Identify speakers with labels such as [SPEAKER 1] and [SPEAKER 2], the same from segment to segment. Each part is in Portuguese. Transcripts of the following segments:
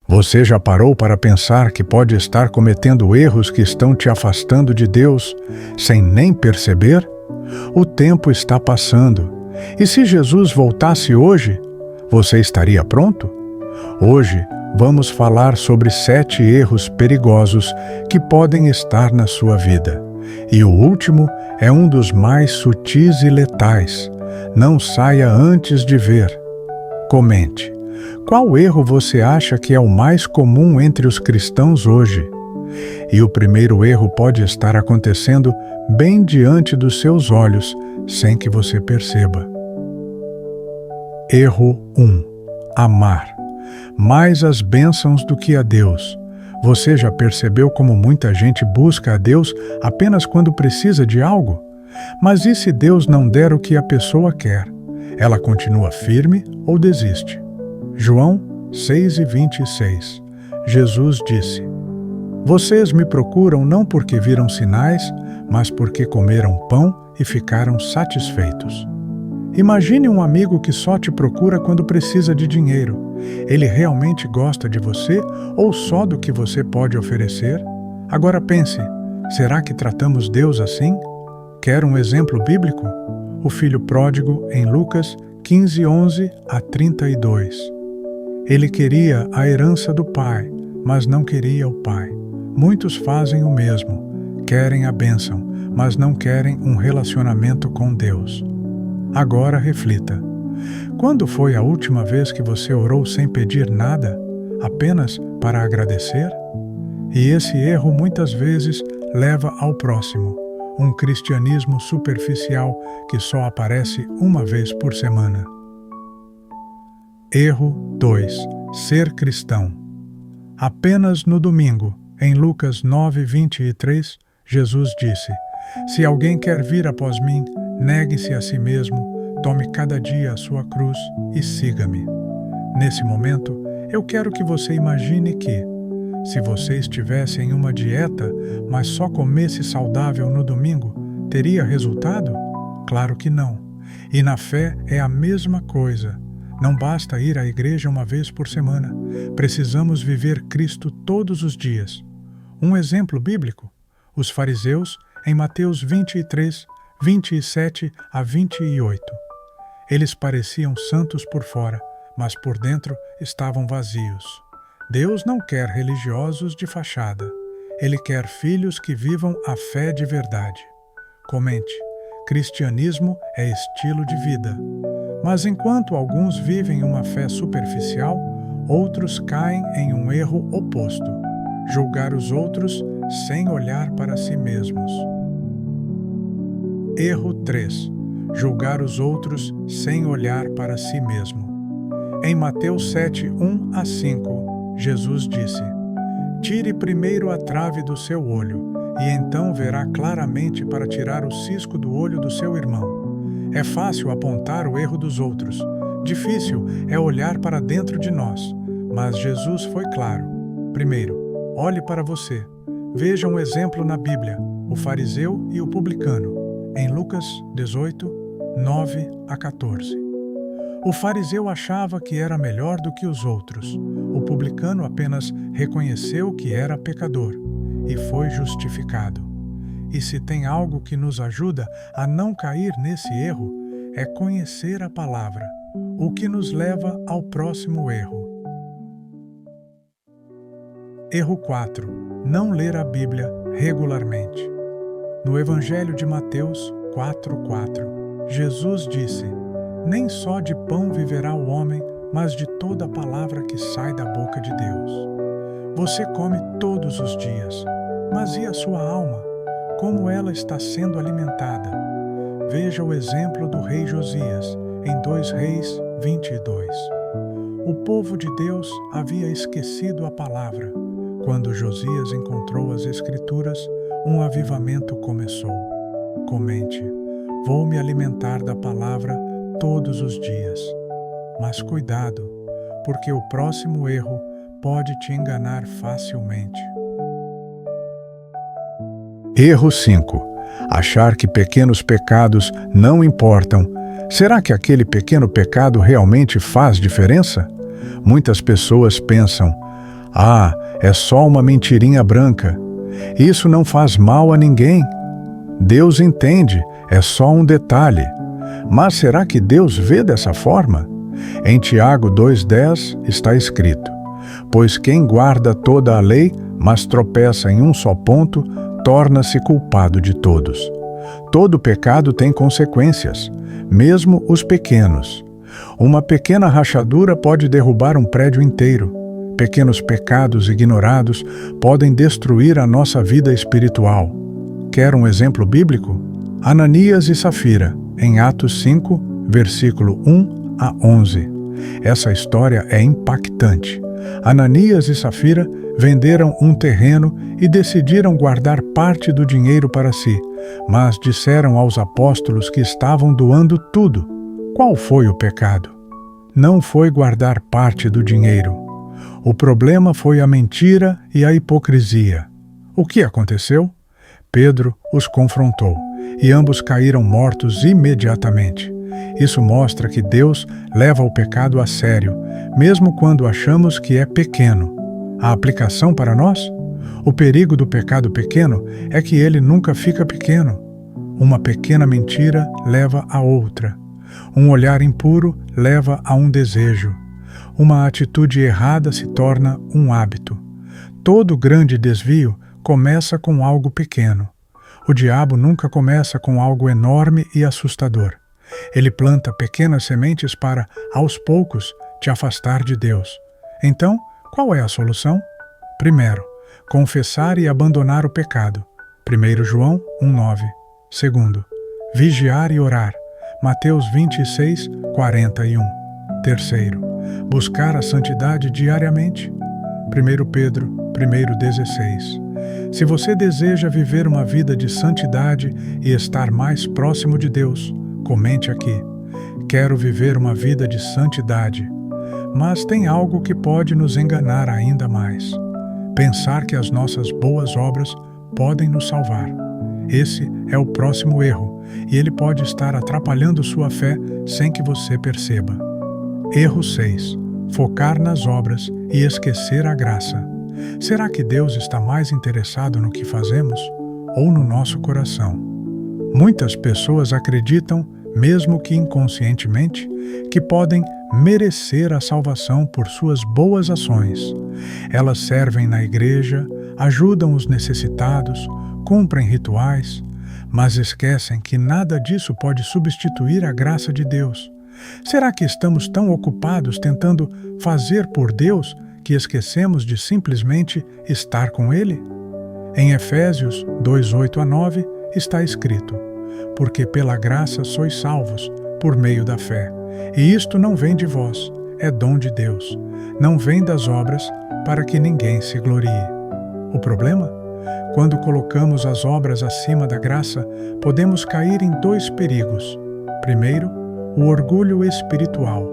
[SPEAKER 1] Você já parou para pensar que pode estar cometendo erros que estão te afastando de Deus sem nem perceber? O tempo está passando. E se Jesus voltasse hoje, você estaria pronto? Hoje vamos falar sobre 7 erros perigosos que podem estar na sua vida. E o último é um dos mais sutis e letais. Não saia antes de ver. Comente. Qual erro você acha que é o mais comum entre os cristãos hoje? E o primeiro erro pode estar acontecendo bem diante dos seus olhos, sem que você perceba. Erro 1. Amar. Mais as bênçãos do que a Deus. Você já percebeu como muita gente busca a Deus apenas quando precisa de algo? Mas e se Deus não der o que a pessoa quer? Ela continua firme ou desiste? João 6:26. Jesus disse: Vocês me procuram não porque viram sinais, mas porque comeram pão e ficaram satisfeitos. Imagine um amigo que só te procura quando precisa de dinheiro. Ele realmente gosta de você ou só do que você pode oferecer? Agora pense, será que tratamos Deus assim? Quer um exemplo bíblico? O filho pródigo em Lucas 15:11-32. Ele queria a herança do pai, mas não queria o pai. Muitos fazem o mesmo, querem a bênção, mas não querem um relacionamento com Deus. Agora reflita. Quando foi a última vez que você orou sem pedir nada, apenas para agradecer? E esse erro muitas vezes leva ao próximo, um cristianismo superficial que só aparece uma vez por semana. Erro 2. Ser cristão. Apenas no domingo, em Lucas 9:23, Jesus disse: Se alguém quer vir após mim, negue-se a si mesmo, tome cada dia a sua cruz e siga-me. Nesse momento, eu quero que você imagine que, se você estivesse em uma dieta, mas só comesse saudável no domingo, teria resultado? Claro que não. E na fé é a mesma coisa. Não basta ir à igreja uma vez por semana. Precisamos viver Cristo todos os dias. Um exemplo bíblico: os fariseus em Mateus 23:27-28. Eles pareciam santos por fora, mas por dentro estavam vazios. Deus não quer religiosos de fachada. Ele quer filhos que vivam a fé de verdade. Comente: cristianismo é estilo de vida. Mas enquanto alguns vivem uma fé superficial, outros caem em um erro oposto: julgar os outros sem olhar para si mesmos. Erro 3. Julgar os outros sem olhar para si mesmo. Em Mateus 7:1-5, Jesus disse: Tire primeiro a trave do seu olho, e então verá claramente para tirar o cisco do olho do seu irmão. É fácil apontar o erro dos outros. Difícil é olhar para dentro de nós. Mas Jesus foi claro. Primeiro, olhe para você. Veja um exemplo na Bíblia: o fariseu e o publicano, em Lucas 18:9-14. O fariseu achava que era melhor do que os outros. O publicano apenas reconheceu que era pecador e foi justificado. E se tem algo que nos ajuda a não cair nesse erro, é conhecer a palavra, o que nos leva ao próximo erro. Erro 4. Não ler a Bíblia regularmente. No Evangelho de Mateus 4:4, Jesus disse: Nem só de pão viverá o homem, mas de toda a palavra que sai da boca de Deus. Você come todos os dias, mas e a sua alma? Como ela está sendo alimentada? Veja o exemplo do rei Josias, em 2 Reis 22. O povo de Deus havia esquecido a palavra. Quando Josias encontrou as Escrituras, um avivamento começou. Comente: vou me alimentar da palavra todos os dias. Mas cuidado, porque o próximo erro pode te enganar facilmente. Erro 5. Achar que pequenos pecados não importam. Será que aquele pequeno pecado realmente faz diferença? Muitas pessoas pensam: Ah, é só uma mentirinha branca. Isso não faz mal a ninguém. Deus entende, é só um detalhe. Mas será que Deus vê dessa forma? Em Tiago 2,10 está escrito: pois quem guarda toda a lei, mas tropeça em um só ponto, torna-se culpado de todos. Todo pecado tem consequências, mesmo os pequenos. Uma pequena rachadura pode derrubar um prédio inteiro. Pequenos pecados ignorados podem destruir a nossa vida espiritual. Quer um exemplo bíblico? Ananias e Safira, em Atos 5, versículo 1 a 11. Essa história é impactante. Ananias e Safira venderam um terreno e decidiram guardar parte do dinheiro para si, mas disseram aos apóstolos que estavam doando tudo. Qual foi o pecado? Não foi guardar parte do dinheiro. O problema foi a mentira e a hipocrisia. O que aconteceu? Pedro os confrontou e ambos caíram mortos imediatamente. Isso mostra que Deus leva o pecado a sério, mesmo quando achamos que é pequeno. A aplicação para nós? O perigo do pecado pequeno é que ele nunca fica pequeno. Uma pequena mentira leva a outra. Um olhar impuro leva a um desejo. Uma atitude errada se torna um hábito. Todo grande desvio começa com algo pequeno. O diabo nunca começa com algo enorme e assustador. Ele planta pequenas sementes para, aos poucos, te afastar de Deus. Então, qual é a solução? Primeiro, confessar e abandonar o pecado. 1 João 1,9. Segundo, vigiar e orar. Mateus 26, 41. Terceiro, buscar a santidade diariamente. 1 Pedro 1,16. Se você deseja viver uma vida de santidade e estar mais próximo de Deus, comente aqui: quero viver uma vida de santidade. Mas tem algo que pode nos enganar ainda mais. Pensar que as nossas boas obras podem nos salvar. Esse é o próximo erro, e ele pode estar atrapalhando sua fé sem que você perceba. Erro 6. Focar nas obras e esquecer a graça. Será que Deus está mais interessado no que fazemos ou no nosso coração? Muitas pessoas acreditam, mesmo que inconscientemente, que podem merecer a salvação por suas boas ações. Elas servem na igreja, ajudam os necessitados, cumprem rituais, mas esquecem que nada disso pode substituir a graça de Deus. Será que estamos tão ocupados tentando fazer por Deus que esquecemos de simplesmente estar com Ele? Em Efésios 2:8-9 está escrito: porque pela graça sois salvos, por meio da fé. E isto não vem de vós, é dom de Deus. Não vem das obras, para que ninguém se glorie. O problema? Quando colocamos as obras acima da graça, podemos cair em dois perigos. Primeiro, o orgulho espiritual.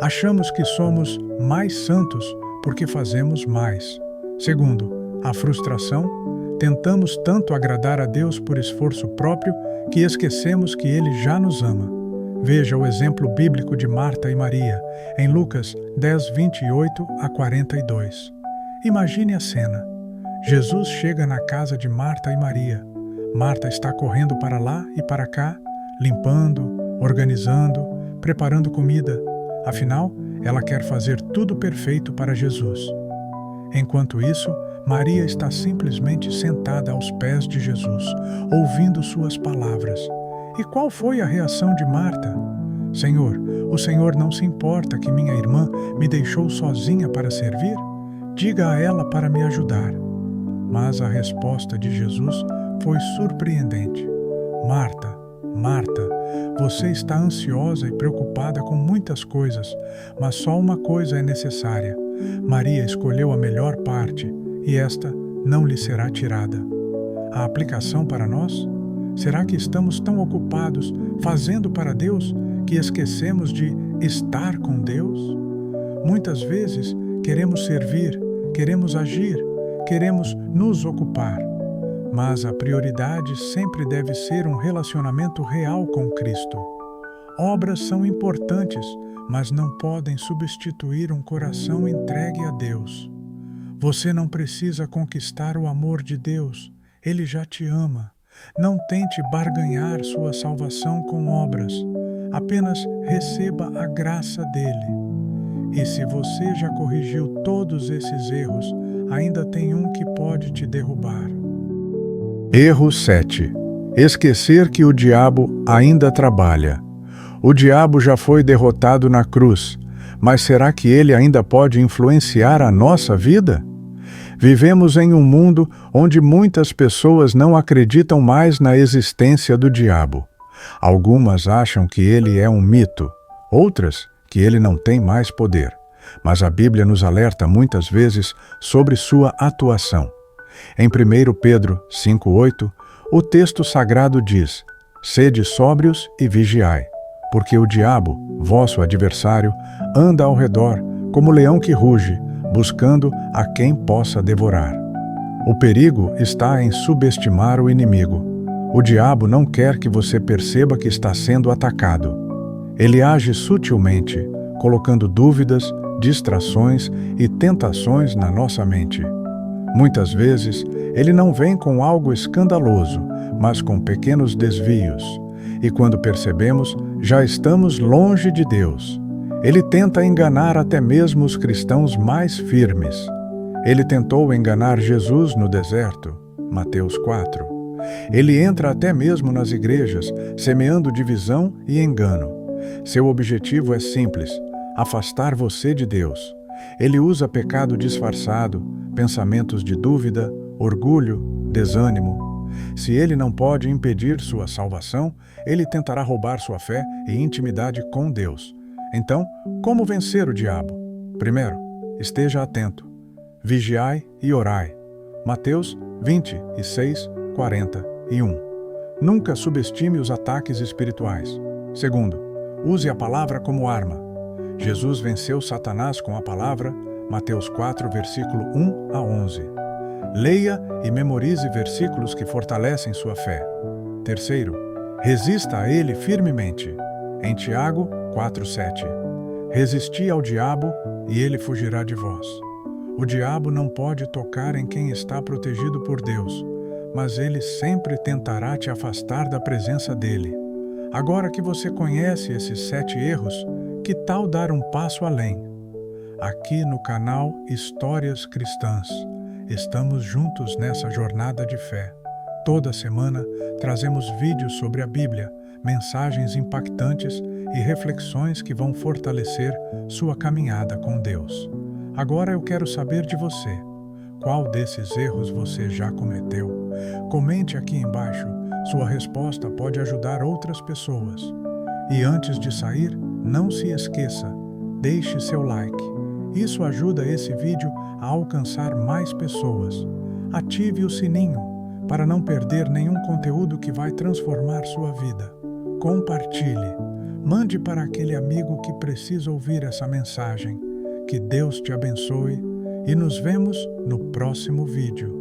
[SPEAKER 1] Achamos que somos mais santos porque fazemos mais. Segundo, a frustração. Tentamos tanto agradar a Deus por esforço próprio que esquecemos que Ele já nos ama. Veja o exemplo bíblico de Marta e Maria, em Lucas 10:28-42. Imagine a cena. Jesus chega na casa de Marta e Maria. Marta está correndo para lá e para cá, limpando, organizando, preparando comida. Afinal, ela quer fazer tudo perfeito para Jesus. Enquanto isso, Maria está simplesmente sentada aos pés de Jesus, ouvindo suas palavras. E qual foi a reação de Marta? Senhor, o Senhor não se importa que minha irmã me deixou sozinha para servir? Diga a ela para me ajudar. Mas a resposta de Jesus foi surpreendente. Marta, Marta, você está ansiosa e preocupada com muitas coisas, mas só uma coisa é necessária. Maria escolheu a melhor parte, e esta não lhe será tirada. A aplicação para nós? Será que estamos tão ocupados fazendo para Deus que esquecemos de estar com Deus? Muitas vezes queremos servir, queremos agir, queremos nos ocupar, mas a prioridade sempre deve ser um relacionamento real com Cristo. Obras são importantes, mas não podem substituir um coração entregue a Deus. Você não precisa conquistar o amor de Deus, Ele já te ama. Não tente barganhar sua salvação com obras, apenas receba a graça dele. E se você já corrigiu todos esses erros, ainda tem um que pode te derrubar. Erro 7. Esquecer que o diabo ainda trabalha. O diabo já foi derrotado na cruz, mas será que ele ainda pode influenciar a nossa vida? Vivemos em um mundo onde muitas pessoas não acreditam mais na existência do diabo. Algumas acham que ele é um mito, outras que ele não tem mais poder. Mas a Bíblia nos alerta muitas vezes sobre sua atuação. Em 1 Pedro 5,8, o texto sagrado diz: Sede sóbrios e vigiai, porque o diabo, vosso adversário, anda ao redor, como leão que ruge, buscando a quem possa devorar. O perigo está em subestimar o inimigo. O diabo não quer que você perceba que está sendo atacado. Ele age sutilmente, colocando dúvidas, distrações e tentações na nossa mente. Muitas vezes, ele não vem com algo escandaloso, mas com pequenos desvios. E quando percebemos, já estamos longe de Deus. Ele tenta enganar até mesmo os cristãos mais firmes. Ele tentou enganar Jesus no deserto, Mateus 4. Ele entra até mesmo nas igrejas, semeando divisão e engano. Seu objetivo é simples: afastar você de Deus. Ele usa pecado disfarçado, pensamentos de dúvida, orgulho, desânimo. Se ele não pode impedir sua salvação, ele tentará roubar sua fé e intimidade com Deus. Então, como vencer o diabo? Primeiro, esteja atento. Vigiai e orai. Mateus 26, 41. Nunca subestime os ataques espirituais. Segundo, use a palavra como arma. Jesus venceu Satanás com a palavra, Mateus 4, versículo 1 a 11. Leia e memorize versículos que fortalecem sua fé. Terceiro, resista a ele firmemente. Em Tiago 4:7. Resisti ao diabo e ele fugirá de vós. O diabo não pode tocar em quem está protegido por Deus, mas ele sempre tentará te afastar da presença dele. Agora que você conhece esses 7 erros, que tal dar um passo além? Aqui no canal Histórias Cristãs, estamos juntos nessa jornada de fé. Toda semana trazemos vídeos sobre a Bíblia, mensagens impactantes e reflexões que vão fortalecer sua caminhada com Deus. Agora eu quero saber de você. Qual desses erros você já cometeu? Comente aqui embaixo. Sua resposta pode ajudar outras pessoas. E antes de sair, não se esqueça, deixe seu like. Isso ajuda esse vídeo a alcançar mais pessoas. Ative o sininho para não perder nenhum conteúdo que vai transformar sua vida. Compartilhe. Mande para aquele amigo que precisa ouvir essa mensagem. Que Deus te abençoe e nos vemos no próximo vídeo.